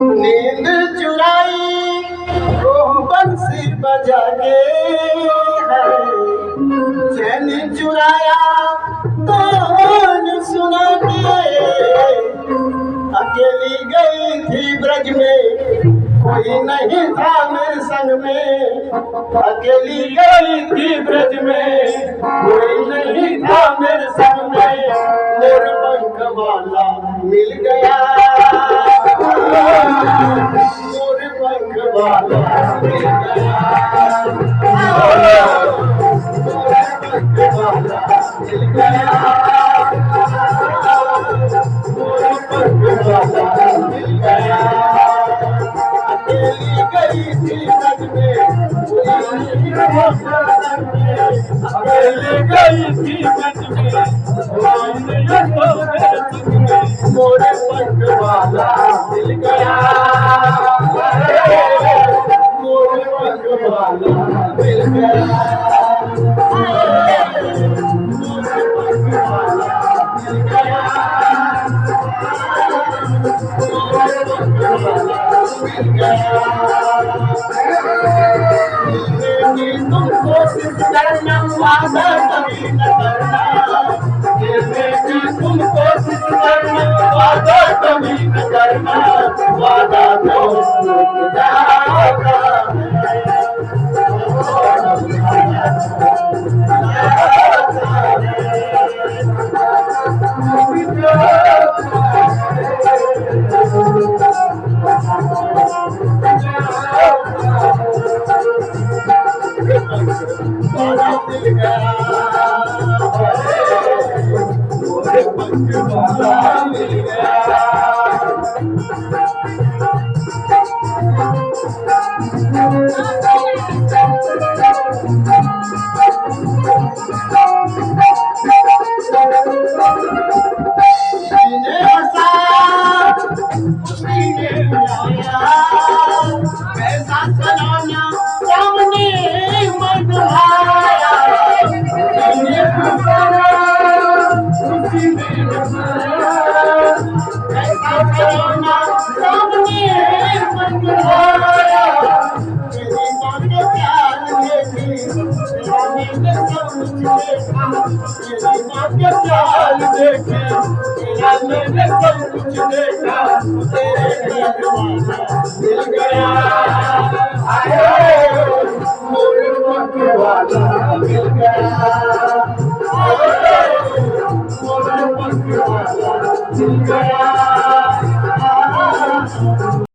नींद चुराई वो बंसी बजा के है, चैन चुराया तो सुना के अकेली गई थी ब्रज में, कोई नहीं था मेरे संग में। अकेली गई थी ब्रज में, कोई नहीं था मेरे संग में। मोर पंख वाला मिल गया, मोर पंख वाला मिल गया, मोर पंख वाला मिल गया, मोर पंख वाला मिल गया। अकेली गई थी ब्रज में, अकेली गई थी ब्रज में, मोरे पंख वाला मिल गया, मोरे पंख वाला मिल गया, मोरे पंख वाला मिल गया, मोरे पंख वाला मिल गया। तुम कोशिश करना, वादा कभी न करना, तुम कोशिश करना, वादा कभी न करना, वादा तो टूट जाता मैंने सब कुछ देखा, तेरे घर वाला मिल